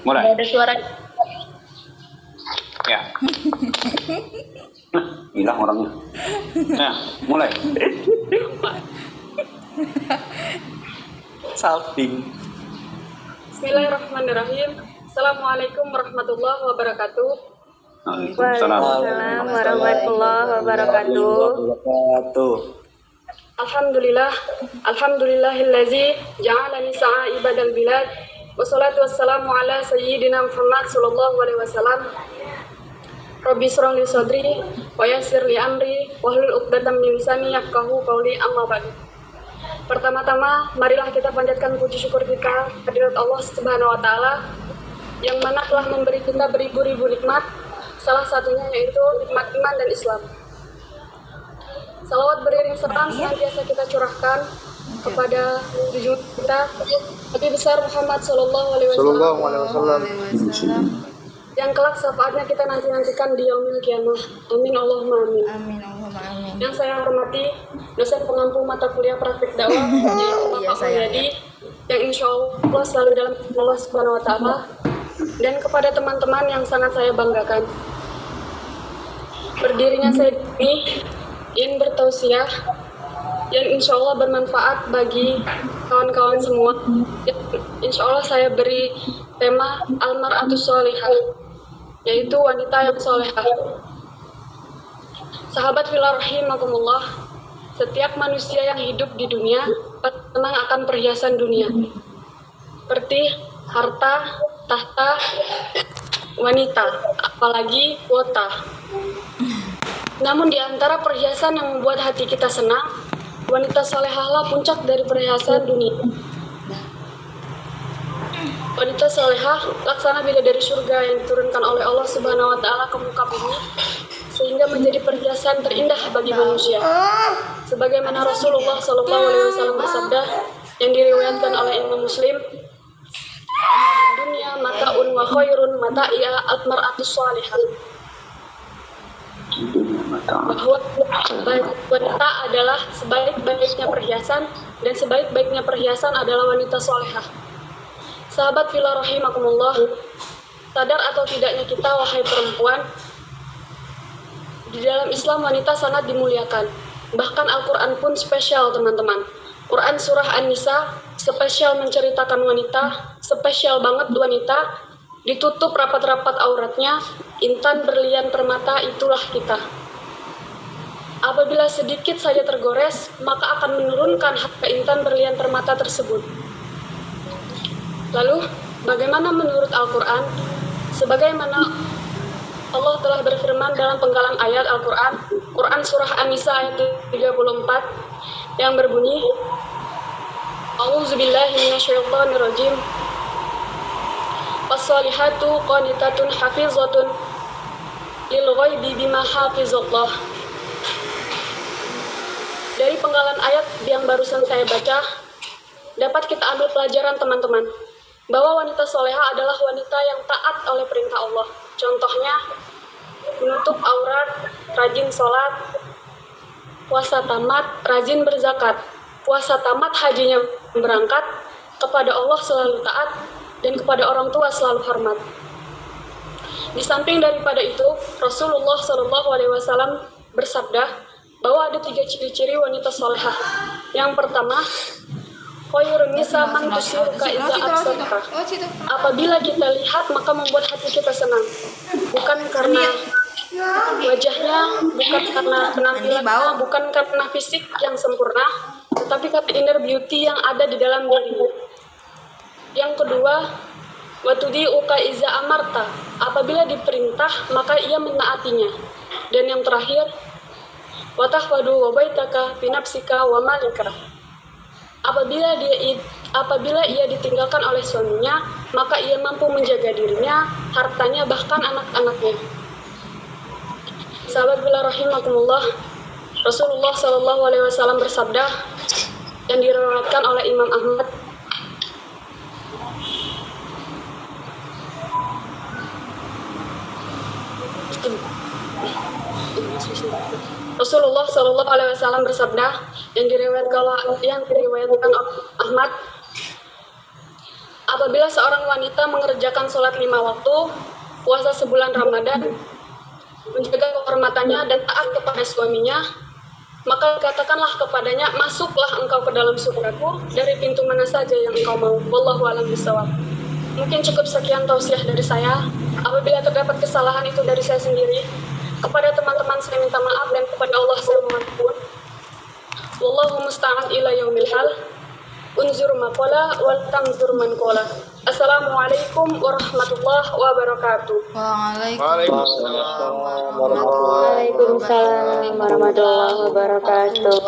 Mulai. Ada suara. Ya. Hilang orangnya. Ya, mulai. Salting. Bismillahirrahmanirrahim. Assalamualaikum warahmatullahi wabarakatuh. Waalaikumsalam. Waalaikumsalam warahmatullahi wabarakatuh. Alhamdulillah, alhamdulillahillazi ja'alani sa'ibadal bilad. Wassalatu wassalamu ala sayyidina Muhammad sallallahu alaihi wasallam. Rabbi shrah li sadri wa yassir li amri wahlul 'uqdatam min lisani yafqahu qawli, amma ba'du. Pertama-tama, marilah kita panjatkan puji syukur kita kehadirat Allah Subhanahu wa taala yang mana telah memberi kita beribu-ribu nikmat, salah satunya yaitu nikmat iman dan Islam. Salawat beriring serang senantiasa kita curahkan kepada junjungan kita Nabi besar Muhammad sallallahu alaihi wasallam yang kelak syafaatnya kita nantikan di yaumil qiyamah. Amin Allahumma amin. Amin Allahumma amin. Yang saya hormati dosen pengampu mata kuliah praktik dakwah yaitu Bapak Mulyadi yang insya Allah selalu dalam Allah Subhanahu wa taala, dan kepada teman-teman yang sangat saya banggakan. Berdirinya saya ini ingin bertausiah yang insya Allah bermanfaat bagi kawan-kawan semua. Insya Allah saya beri tema Al-Mar'atus Sholihah, yaitu wanita yang solehah. Sahabat fillah rahimakumullah, setiap manusia yang hidup di dunia tenang akan perhiasan dunia, seperti harta, tahta, wanita, apalagi kuota. Namun di antara perhiasan yang membuat hati kita senang, wanita solehahlah puncak dari perhiasan dunia. Wanita solehah laksana bidadari surga yang diturunkan oleh Allah Subhanahu wa taala ke muka bumi, sehingga menjadi perhiasan terindah bagi manusia. Sebagaimana Rasulullah sallallahu alaihi wasallam bersabda yang diriwayatkan oleh Imam Muslim, dunia mataun wa khairun mata'iya al-mar'atus sholihah. Bahwa wanita adalah sebaik-baiknya perhiasan, dan sebaik-baiknya perhiasan adalah wanita solehah. Sahabat fillah rahimakumullah, sadar atau tidaknya kita wahai perempuan, di dalam Islam wanita sangat dimuliakan. Bahkan Al-Quran pun spesial teman-teman. Quran surah An-Nisa spesial menceritakan wanita, spesial banget wanita, ditutup rapat-rapat auratnya, intan berlian permata itulah kita. Apabila sedikit saja tergores, maka akan menurunkan harga intan berlian permata tersebut. Lalu, bagaimana menurut Al-Quran? Sebagaimana Allah telah berfirman dalam penggalan ayat Al-Quran, Quran surah An-Nisa ayat 34 yang berbunyi, A'udzubillahi minasyaitonirrajim. Wassalihatu qanitatun hafizatun lil ghaibi bima hafizallah. Dari penggalan ayat yang barusan saya baca, dapat kita ambil pelajaran teman-teman, bahwa wanita soleha adalah wanita yang taat oleh perintah Allah. Contohnya, menutup aurat, rajin sholat, puasa tamat, rajin berzakat, puasa tamat hajinya berangkat, kepada Allah selalu taat, dan kepada orang tua selalu hormat. Di samping daripada itu, Rasulullah SAW bersabda bahwa ada 3 ciri-ciri wanita solehah. Yang pertama, khairun nisa man tusiruka iza absarta. Apabila kita lihat maka membuat hati kita senang, bukan karena wajahnya, bukan karena penampilannya, bukan karena fisik yang sempurna, tetapi karena inner beauty yang ada di dalam dirinya. Yang kedua, watudi'uka iza amarta. Apabila diperintah maka ia menaatinya. Dan yang terakhir, watahfadu wa baitaka binafsika wa malika. Apabila ia ditinggalkan oleh suaminya, maka ia mampu menjaga dirinya, hartanya, bahkan anak-anaknya. Sahabat billah rahimakumullah, Rasulullah SAW bersabda yang diriwayatkan oleh Imam Ahmad, Rasulullah SAW bersabda yang diriwayatkan oleh Ahmad, apabila seorang wanita mengerjakan sholat 5 waktu, puasa sebulan Ramadan, menjaga kehormatannya dan taat kepada suaminya, maka katakanlah kepadanya, masuklah engkau ke dalam surgaku dari pintu mana saja yang engkau mau. Wallahu a'lam bishawab. Mungkin cukup sekian tausiah dari saya. Apabila terdapat kesalahan itu dari saya sendiri, kepada teman-teman saya minta maaf dan kepada Allah saya mohon ampun. Wallahu musta'an ila yaumil hal. Unzur maqala wal tanzur man qala. Assalamualaikum warahmatullahi wabarakatuh. Waalaikumsalam Waalaikumsalam warahmatullahi wabarakatuh.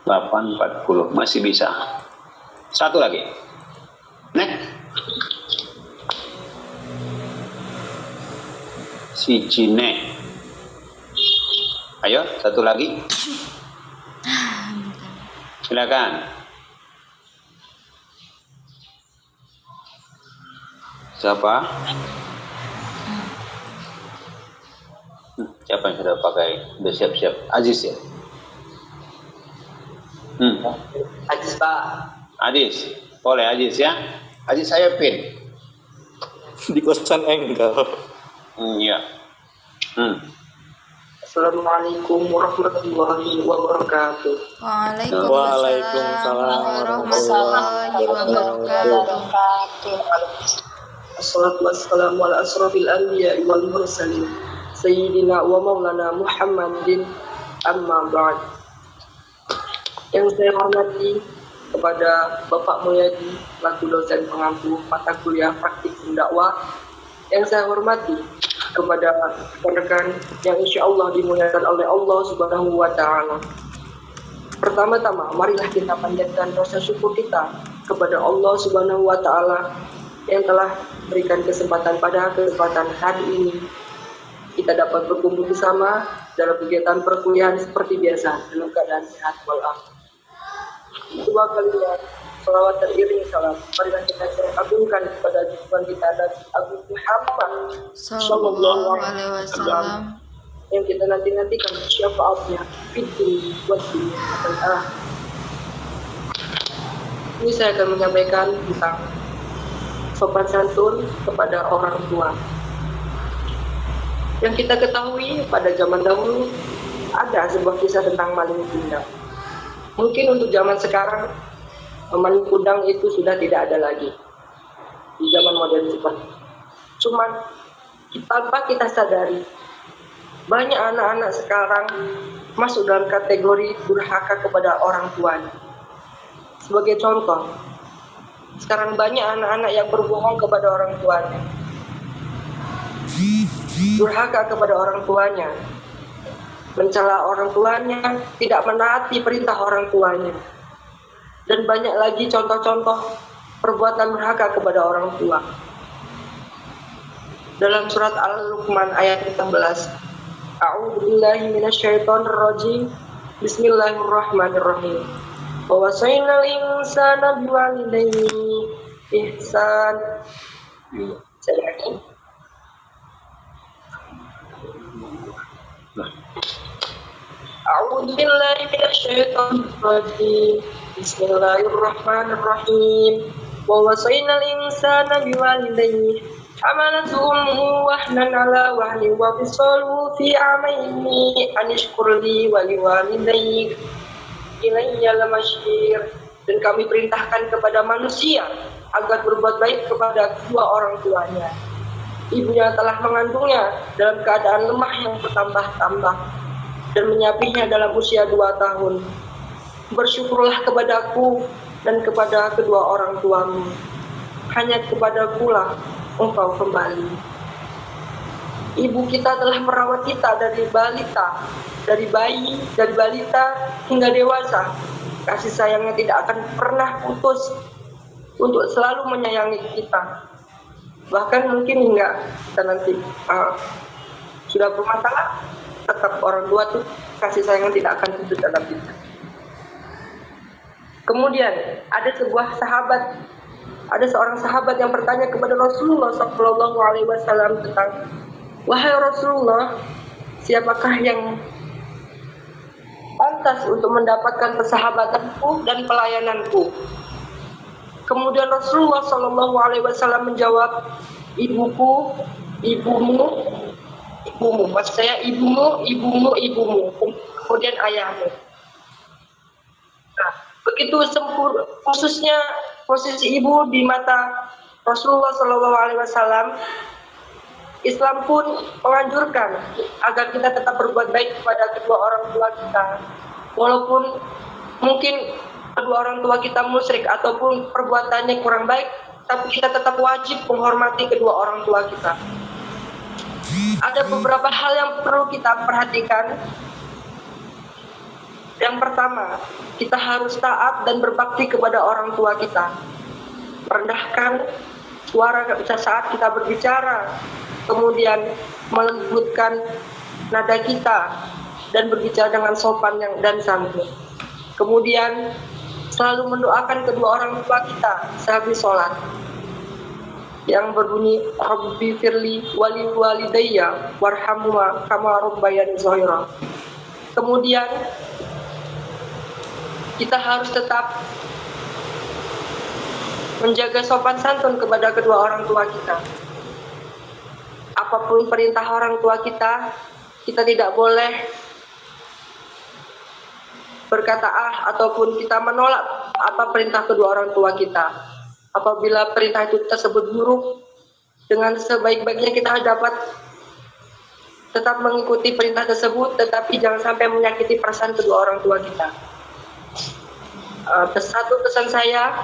8.40 masih bisa. Satu lagi. Next. Si Cine. Ayo, satu lagi. Silakan. Siapa? Siapa yang sudah pakai? Sudah siap-siap. Aziz ya? Aziz Pak. Aziz. Boleh Aziz ya? Aziz saya pin. Di kosan engkau. Iya. Assalamualaikum warahmatullahi wabarakatuh. Waalaikumsalam warahmatullahi wabarakatuh. Assalatu wassalamu ala asrofil anbiya wal mursalin Sayyidina wa maulana Muhammadin, amma ba'd. Yang saya hormati kepada Bapak Mulyadi selaku dosen pengampu mata kuliah praktik dakwah. Yang saya hormati kepada rekan-rekan yang insya Allah dimuliakan oleh Allah Subhanahu wa Ta'ala. Pertama-tama, marilah kita panjatkan rasa syukur kita kepada Allah Subhanahu wa Ta'ala yang telah berikan kesempatan pada kesempatan hari ini kita dapat berkumpul bersama dalam kegiatan perkuliahan seperti biasa dalam keadaan sehat walafiat. Dua kalinya salawat teriring salam, marilah kita agungkan kepada Tuhan kita Nabi Abu Muhammad Sallallahu Alaihi Wasallam yang kita nanti-nantikan syafaatnya fitri buat dunia dan akhirat. Ini saya akan menyampaikan tentang sopan santun kepada orang tua. Yang kita ketahui pada zaman dahulu ada sebuah kisah tentang maling kundang. Mungkin untuk zaman sekarang maling kundang itu sudah tidak ada lagi di zaman modern seperti ini. Cuman tanpa kita sadari banyak anak-anak sekarang masuk dalam kategori durhaka kepada orang tuanya. Sebagai contoh, sekarang banyak anak-anak yang berbohong kepada orang tuanya, durhaka kepada orang tuanya, mencela orang tuanya, tidak menaati perintah orang tuanya, dan banyak lagi contoh-contoh perbuatan durhaka kepada orang tua. Dalam surat Al-Luqman ayat 16, A'udzubillahi minasyaitonirrajim. Bismillahirrahmanirrahim. Wa wasainal insana biwalidayhi ihsan. A'udzubillahi minasyaitonirrajim. Bismillahirrahmanirrahim. Wa wasainal insana biwalidayhi حملته أمه وهنا على وهن وفصاله في عامين أن اشكر لي ولوالديك إلي المصير. Dan kami perintahkan kepada manusia agar berbuat baik kepada kedua orang tuanya. Ibunya telah mengandungnya dalam keadaan lemah yang bertambah-tambah dan menyapinya dalam usia 2 tahun. Bersyukurlah kepadaku dan kepada kedua orang tuamu. Hanya kepadakulah engkau kembali. Ibu kita telah merawat kita dari balita, dari bayi, dari balita hingga dewasa. Kasih sayangnya tidak akan pernah putus untuk selalu menyayangi kita. Bahkan mungkin hingga kita nanti sudah bermasalah, tetap orang tua tuh kasih sayangnya tidak akan putus dalam kita. Kemudian ada seorang sahabat yang bertanya kepada Rasulullah SAW tentang, wahai Rasulullah, siapakah yang pantas untuk mendapatkan persahabatanku dan pelayananku? Kemudian Rasulullah Shallallahu Alaihi Wasallam menjawab, ibuku, ibumu, ibumu. Maksud saya ibumu, ibumu, ibumu. Kemudian ayahmu. Nah, begitu sempurna, khususnya posisi ibu di mata Rasulullah Shallallahu Alaihi Wasallam. Islam pun menganjurkan agar kita tetap berbuat baik kepada kedua orang tua kita, walaupun mungkin kedua orang tua kita musyrik ataupun perbuatannya kurang baik, tapi kita tetap wajib menghormati kedua orang tua kita. Ada beberapa hal yang perlu kita perhatikan. Yang pertama, kita harus taat dan berbakti kepada orang tua kita. Merendahkan suara saat kita berbicara, kemudian melembutkan nada kita dan berbicara dengan sopan dan santun. Kemudian selalu mendoakan kedua orang tua kita sehabis sholat, yang berbunyi Rabbi firli wali walidayya warhamhuma kama rabbayani shaghira. Kemudian kita harus tetap menjaga sopan santun kepada kedua orang tua kita. Apapun perintah orang tua kita, kita tidak boleh berkata ataupun kita menolak apa perintah kedua orang tua kita. Apabila perintah itu tersebut buruk, dengan sebaik-baiknya kita dapat tetap mengikuti perintah tersebut, tetapi jangan sampai menyakiti perasaan kedua orang tua kita. Satu pesan saya,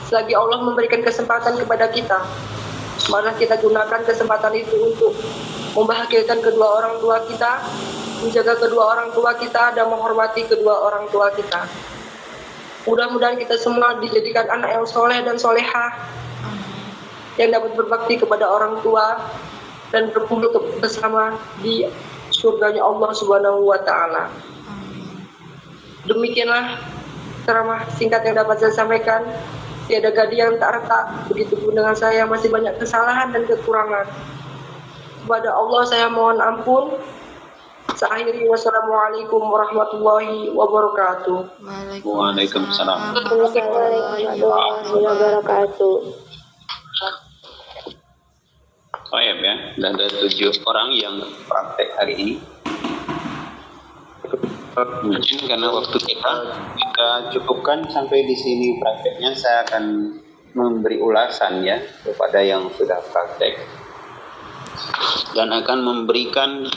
selagi Allah memberikan kesempatan kepada kita, maka kita gunakan kesempatan itu untuk membahagiakan kedua orang tua kita, menjaga kedua orang tua kita, dan menghormati kedua orang tua kita. Mudah-mudahan kita semua dijadikan anak yang soleh dan solehah, yang dapat berbakti kepada orang tua dan berkumpul bersama di surganya Allah Subhanahu wa Ta'ala. Demikianlah ceramah singkat yang dapat saya sampaikan. Tiada gadis yang tak retak, begitu pun dengan saya masih banyak kesalahan dan kekurangan. Kepada Allah saya mohon ampun. Akhiri, wassalamualaikum warahmatullahi wabarakatuh. Waalaikumsalam. Warahmatullahi wabarakatuh. Oh ya, dan ada 7 orang yang praktek hari ini. Mungkin karena waktu kita cukupkan sampai di sini prakteknya. Saya akan memberi ulasan ya kepada yang sudah praktek dan akan memberikan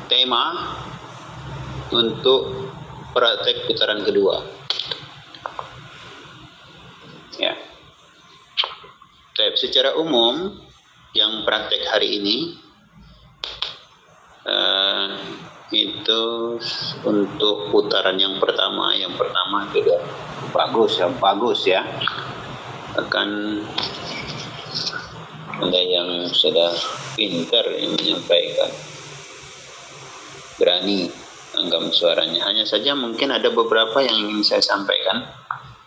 tema untuk praktek putaran kedua. Ya. Secara umum yang praktek hari ini itu untuk putaran yang pertama sudah bagus ya. Akan ada yang sudah pintar yang menyampaikan, berani anggap suaranya. Hanya saja mungkin ada beberapa yang ingin saya sampaikan.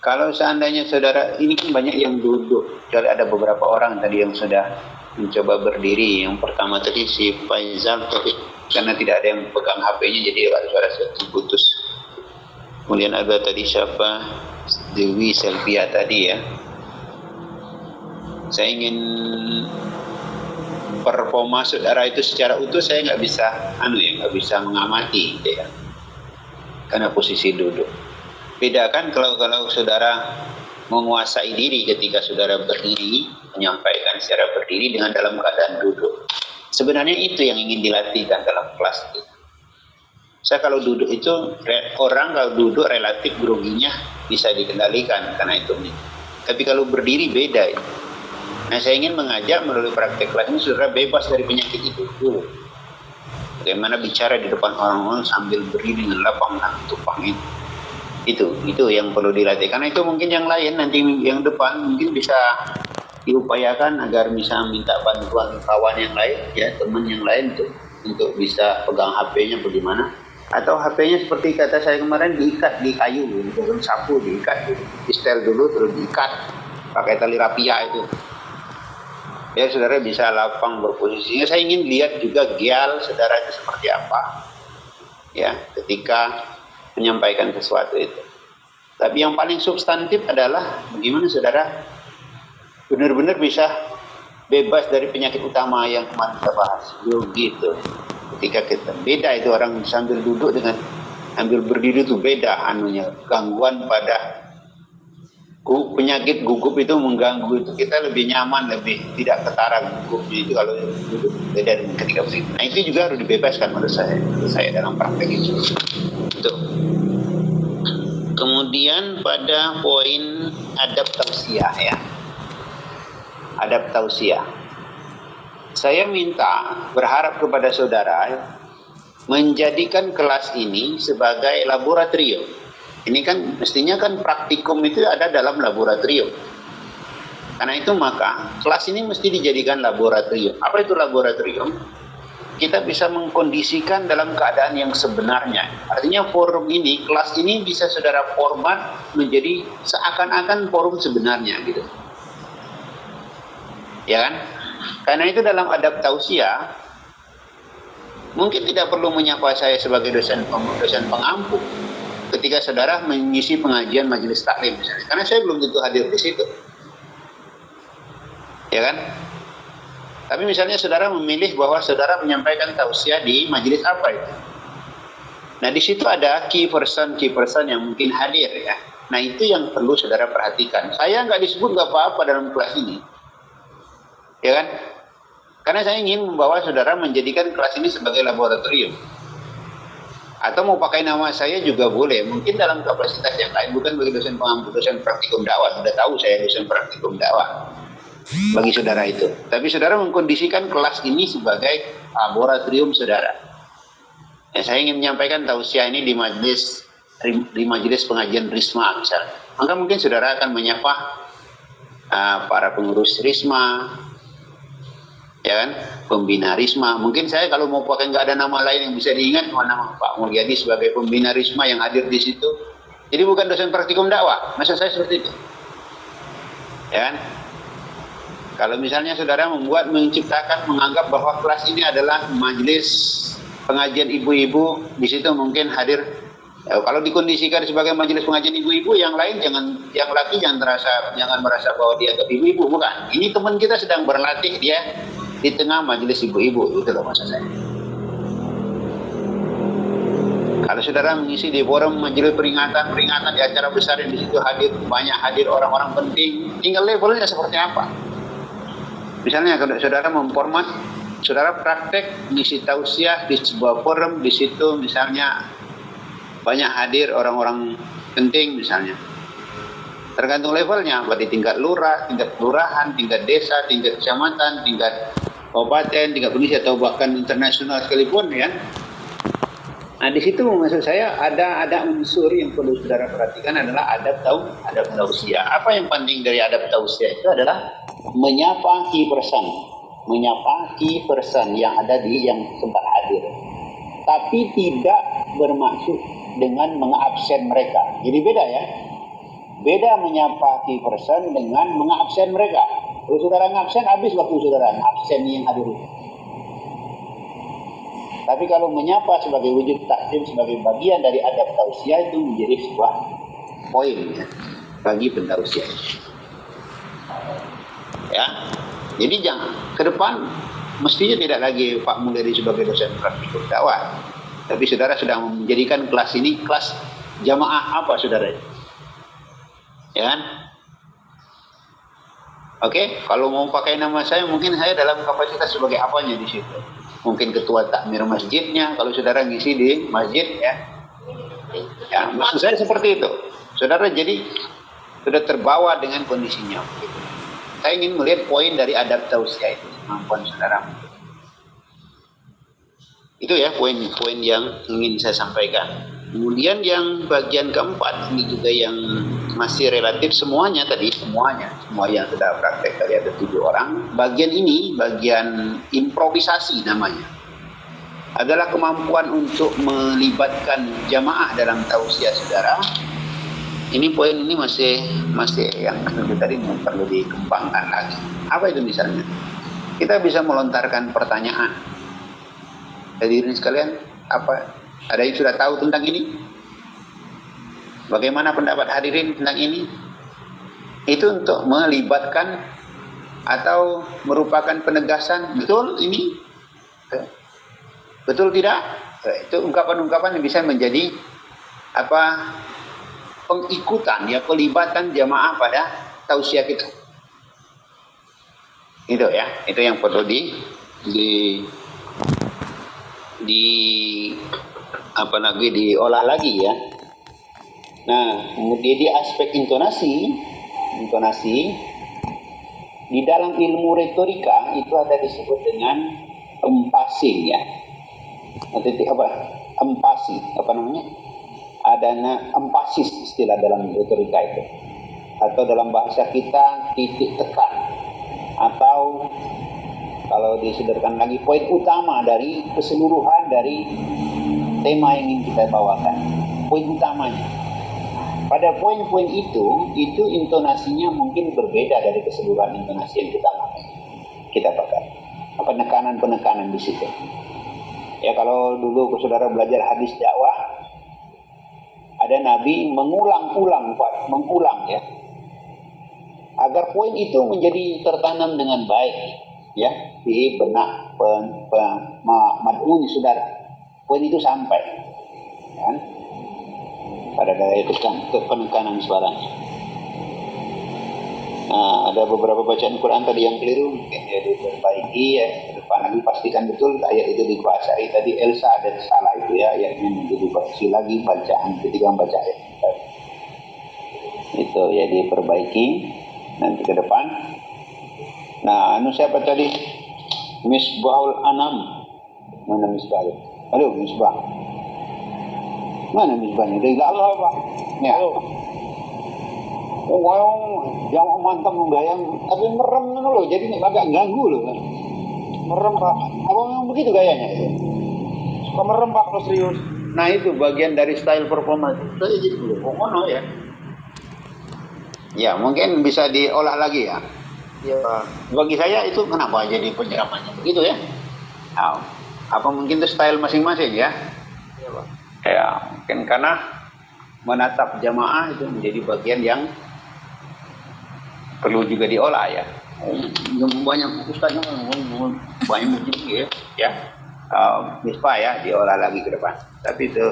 Kalau seandainya saudara, ini kan banyak yang duduk, jadi ada beberapa orang tadi yang sudah mencoba berdiri. Yang pertama tadi si Faizal, tapi karena tidak ada yang pegang HP-nya jadi suara putus. Kemudian ada tadi siapa, Dewi Selvia tadi ya. Saya ingin performa saudara itu secara utuh saya nggak bisa mengamati ya, karena posisi duduk. Bedakan kalau saudara menguasai diri ketika saudara berdiri, menyampaikan secara berdiri dengan dalam keadaan duduk. Sebenarnya itu yang ingin dilatihkan dalam kelas itu. Saya kalau duduk itu, orang kalau duduk relatif groginya bisa dikendalikan karena itu. Tapi kalau berdiri beda itu. Nah, saya ingin mengajak melalui praktek kelas ini saudara bebas dari penyakit itu dulu. Bagaimana bicara di depan orang-orang sambil berdiri dengan lapang dan tupang itu yang perlu dilatih. Karena itu mungkin yang lain nanti yang depan mungkin bisa diupayakan agar bisa minta bantuan kawan yang lain ya, teman yang lain untuk bisa pegang HP-nya bagaimana. Atau HP-nya seperti kata saya kemarin diikat di kayu, dengan sapu diikat, di setel dulu terus diikat pakai tali rapia itu. Ya saudara bisa lapang berposisinya. Saya ingin lihat juga gial saudara itu seperti apa, ya, ketika menyampaikan sesuatu itu. Tapi yang paling substantif adalah bagaimana saudara benar-benar bisa bebas dari penyakit utama yang kemarin kita bahas, yogi itu. Ketika kita beda itu orang sambil duduk dengan sambil berdiri itu beda anunya, gangguan pada penyakit gugup itu mengganggu itu, kita lebih nyaman, lebih tidak ketara gugupnya itu kalau duduk, beda dengan ketika berdiri. Nah itu juga harus dibebaskan menurut saya dalam praktek itu. Itu. Kemudian pada poin adab tausiah ya. Adab tausiah. Saya minta berharap kepada saudara menjadikan kelas ini sebagai laboratorium. Ini kan mestinya kan praktikum itu ada dalam laboratorium. Karena itu maka kelas ini mesti dijadikan laboratorium. Apa itu laboratorium? Kita bisa mengkondisikan dalam keadaan yang sebenarnya. Artinya forum ini, kelas ini bisa saudara format menjadi seakan-akan forum sebenarnya gitu. Ya kan? Karena itu dalam adab tausiah mungkin tidak perlu menyapa saya sebagai dosen pengampu ketika saudara mengisi pengajian majelis taklim misalnya, karena saya belum tentu hadir di situ, ya kan? Tapi misalnya saudara memilih bahwa saudara menyampaikan tausiah di majelis apa itu, nah di situ ada key person yang mungkin hadir ya. Nah itu yang perlu saudara perhatikan. Saya nggak disebut nggak apa-apa dalam kelas ini, ya kan? Karena saya ingin membawa saudara menjadikan kelas ini sebagai laboratorium. Atau mau pakai nama saya juga boleh, mungkin dalam kapasitas yang lain, bukan bagi dosen pengampu, dosen praktikum dakwah. Sudah tahu saya dosen praktikum dakwah bagi saudara itu. Tapi saudara mengkondisikan kelas ini sebagai laboratorium saudara. Ya, saya ingin menyampaikan tausiah ini di majelis pengajian Risma misalnya. Maka mungkin saudara akan menyapa para pengurus Risma, ya kan, pembina Risma. Mungkin saya kalau mau pakai nggak ada nama lain yang bisa diingat, nama Pak Mulyadi sebagai pembina Risma yang hadir di situ. Jadi bukan dosen praktikum dakwah. Maksud saya seperti itu, ya kan? Kalau misalnya saudara menciptakan, menganggap bahwa kelas ini adalah majelis pengajian ibu-ibu, di situ mungkin hadir. Ya, kalau dikondisikan sebagai majelis pengajian ibu-ibu, yang lain yang laki jangan merasa bahwa dia ke ibu-ibu, bukan. Ini teman kita sedang berlatih, dia di tengah majelis ibu-ibu, itu loh maksud saya. Kalau saudara mengisi di forum majelis peringatan di acara besar yang di situ banyak hadir orang-orang penting, tinggal levelnya seperti apa. Misalnya kalau saudara memformat, saudara praktek mengisi tausiah di sebuah forum, di situ misalnya banyak hadir orang-orang penting misalnya. Tergantung levelnya, di tingkat lurah, tingkat kelurahan, tingkat desa, tingkat kecamatan, tingkat kabupaten, tingkat provinsi atau bahkan internasional sekalipun ya. Nah di situ maksud saya ada unsur yang perlu saudara perhatikan adalah adab tausiah. Apa yang penting dari adab tausiah itu adalah menyapa key person yang ada yang sempat hadir, tapi tidak bermaksud dengan mengabsen mereka. Jadi beda ya, beda menyapa key person dengan mengabsen mereka. Kalau saudara ngabsen, habis waktu saudara ngabsen yang hadir. Tapi kalau menyapa sebagai wujud takdim, sebagai bagian dari adab tausiah, itu menjadi sebuah poin ya, bagi pentausiah. Ya, jadi jangan ke depan mestinya tidak lagi Pak Mulyadi sebagai dosen praktikum dakwah, tapi saudara sedang menjadikan kelas ini kelas jamaah apa saudara? Ya kan? Oke, kalau mau pakai nama saya, mungkin saya dalam kapasitas sebagai apanya di situ? Mungkin ketua takmir masjidnya, kalau saudara ngisi di masjid ya. Ya, maksud saya seperti itu. Saudara jadi sudah terbawa dengan kondisinya. Saya ingin melihat poin dari adab tausiah itu, kemampuan saudara. Itu ya poin-poin yang ingin saya sampaikan. Kemudian yang bagian keempat, ini juga yang masih relatif semuanya semua yang sudah praktek tadi ada 7 orang. Bagian ini, bagian improvisasi namanya, adalah kemampuan untuk melibatkan jamaah dalam tausiah saudara. Ini poin ini masih yang tadi perlu dikembangkan lagi. Apa itu misalnya? kita bisa melontarkan pertanyaan. Hadirin sekalian, apa ada yang sudah tahu tentang ini? Bagaimana pendapat hadirin tentang ini? Itu untuk melibatkan atau merupakan penegasan, betul ini? Betul tidak? Itu ungkapan-ungkapan yang bisa menjadi apa? Pengikutan, ya, pelibatan jamaah pada tausiah kita. Itu ya, itu yang perlu diolah lagi ya. Nah, kemudian di aspek intonasi di dalam ilmu retorika itu ada disebut dengan empasing ya. Nanti apa? Empasi, apa namanya? Adanya empasis istilah dalam retorika itu. Atau dalam bahasa kita titik tekan. Atau kalau disederhanakan lagi poin utama dari keseluruhan dari tema yang ingin kita bawakan. Poin utamanya. Pada poin-poin itu intonasinya mungkin berbeda dari keseluruhan intonasi yang kita pakai. Penekanan-penekanan di situ. Ya, kalau dulu saudara belajar hadis dakwah, ada Nabi mengulang ya, agar poin itu menjadi tertanam dengan baik, ya, di benak mad'un saudara. Poin itu sampai, kan? Pada daya penekanan suaranya. Nah, ada beberapa bacaan Quran tadi yang keliru, mungkin ya diperbaiki ya. Ke depan lagi pastikan betul ayat itu dikuasai. Tadi Elsa ada salah itu ya, ayatnya dikoreksi lagi bacaan ketika membaca ayat. Itu ya diperbaiki nanti ke depan. Nah, siapa tadi? Misbahul Anam. Mana Misbah? Halo, Misbah. Mana Misbahnya? Dari Allah, Pak. Ya. Wow, yang mantap membayang, tapi merem loh, jadi agak ganggu loh kan. Merem Pak, apa memang begitu gayanya itu? Suka merem Pak kalau serius. Nah itu bagian dari style performance. Saya jadi no ya. Ya mungkin bisa diolah lagi ya. Ya. Bagi saya itu kenapa jadi penyerapannya begitu ya? Nah, apa mungkin itu style masing-masing ya? Ya Pak. Ya mungkin karena menatap jamaah itu menjadi bagian yang perlu juga diolah ya. Banyak ustaznya banyak begini ya. Misbah ya diolah lagi ke depan. Tapi itu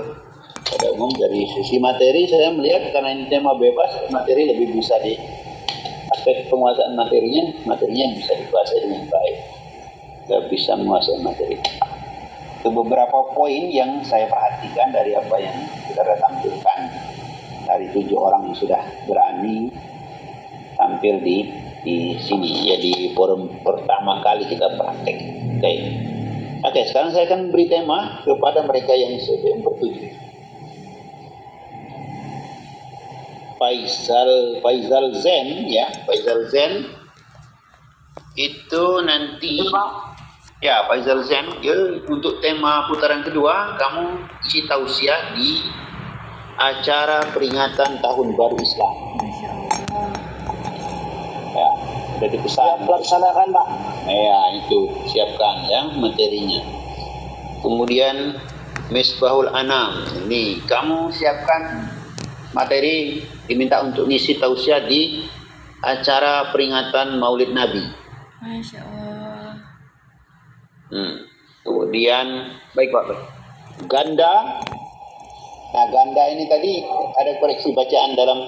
pada umum dari sisi materi saya melihat karena ini tema bebas, materi lebih bisa di aspek penguasaan materinya bisa dikuasai dengan baik. Kita bisa menguasai materi. Itu beberapa poin yang saya perhatikan dari apa yang kita tampilkan dari 7 orang yang sudah berani tampil di sini ya, di forum pertama kali kita praktek. Oke, sekarang saya akan beri tema kepada mereka yang bertujuh. Faizal Zen ya, Faizal Zen itu nanti ya Faizal Zen ya, untuk tema putaran kedua kamu isi tausiah di acara peringatan Tahun Baru Islam. Ya, sudah dipesan. Laksanakan Pak. Ya, itu siapkan ya materinya. Kemudian Misbahul Anam, ini kamu siapkan materi, diminta untuk ngisi tausiah di acara peringatan Maulid Nabi. Masya Allah. Kemudian baik Pak. Ganda. Nah, ganda ini tadi ada koreksi bacaan dalam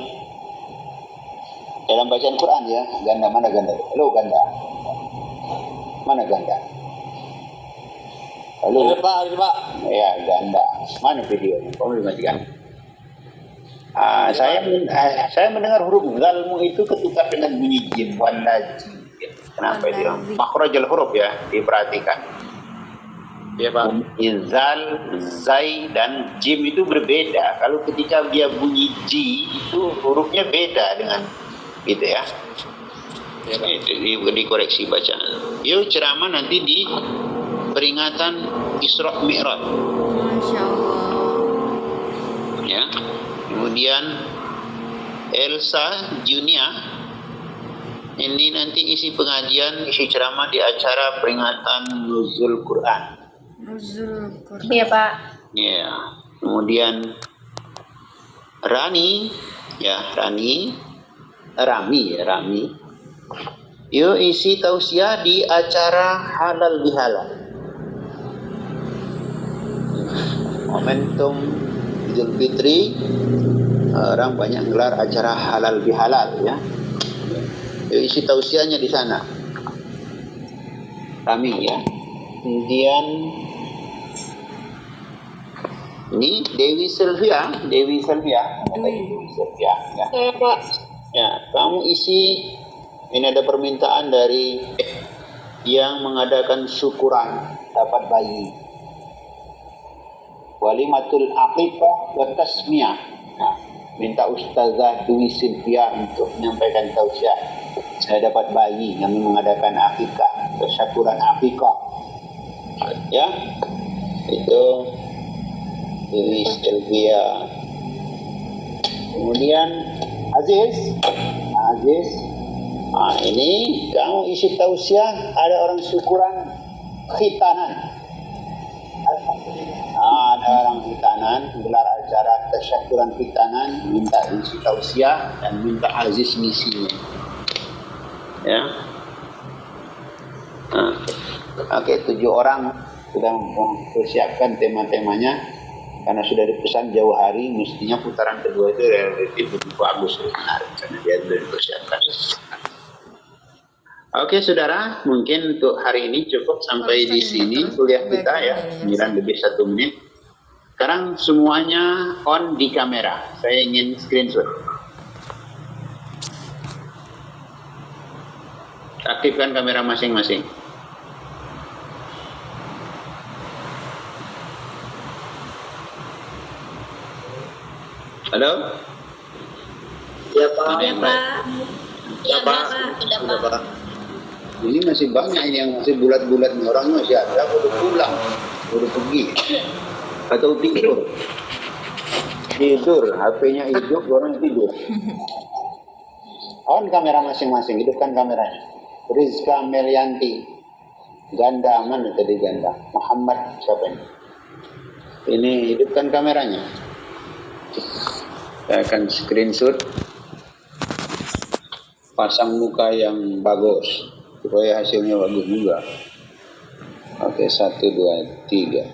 bacaan Quran ya. Ganda mana ganda? Halo ganda. Mana ganda? Halo. Ada Pak. Ya, ganda. Mana videonya? Kamu dimatikan. Saya mendengar huruf zalmu itu ketukar dengan bunyi jim, wanda jim. Kenapa itu? Makhrajul huruf ya, diperhatikan. Ya Pak. Izal, zai dan jim itu berbeda. Kalau ketika dia bunyi ji itu hurufnya beda dengan gitu ya. Ya Pak. Itu dikoreksi bacaan. Yuk ceramah nanti di peringatan Isra Mi'raj. Masya Allah. Ya. Kemudian Elsa Junia Ini nanti isi pengajian, isi ceramah di acara peringatan Nuzul Quran. Nuzul Quran. Iya Pak. Ya. Kemudian Rani, Rami. Yuk isi tausiah di acara halal bihalal. Momentum Idul Fitri, orang banyak gelar acara halal bihalal ya. Yuk isi tausiahnya di sana. Rami ya. Kemudian ini Dewi Sylvia ya. Iya Pak. Ya, kamu isi, ini ada permintaan dari yang mengadakan syukuran dapat bayi. Walimatul aqiqah wa tasmiyah. Nah, minta Ustazah Dewi Sylvia untuk menyampaikan tausiah. Saya dapat bayi, kami mengadakan akikah, syukuran akikah. Ya, itu Dewi Sylvia. Kemudian Aziz, ini kamu isi tausiah, ada orang syukuran khitanan. Ada orang khitanan, gelar acara tasyukuran khitanan, minta isi tausiah dan minta Aziz ngisinya. Ya. Oke, 7 orang sudah mempersiapkan tema-temanya. Karena sudah dipesan jauh hari, mestinya putaran kedua itu relatif lebih bagus, menarik karena dia sudah dipersiapkan. Oke, saudara, mungkin untuk hari ini cukup sampai di sini kuliah kita ya, 9:01. Sekarang semuanya on di kamera. Saya ingin screenshot. Aktifkan kamera masing-masing. Halo? Ya Pak. Ada yang baik? Iya Pak. Ini masih banyak ini yang masih bulat-bulat nih, orang masih ada, udah pulang, udah pergi, atau tidur, HP-nya hidup, orang tidur. On kamera masing-masing, hidupkan kameranya. Rizka Melianti, ganda mana tadi ganda? Muhammad siapa ini? Ini hidupkan kameranya. Saya akan screenshot, pasang muka yang bagus supaya hasilnya bagus juga. Oke, 1, 2, 3.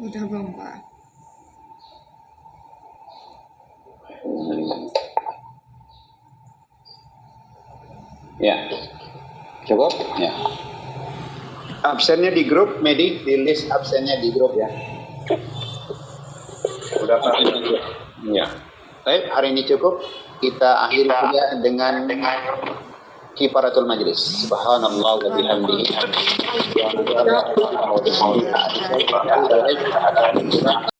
Udah belum Pak? Ya, cukup? Ya. Absennya di grup, Medi, di list absennya di grup ya. Udah Pak? Ya. Baik, hari ini cukup. Kita akhiri kuliah dengan kifaratul majlis. Subhanallah wa bihamdihi.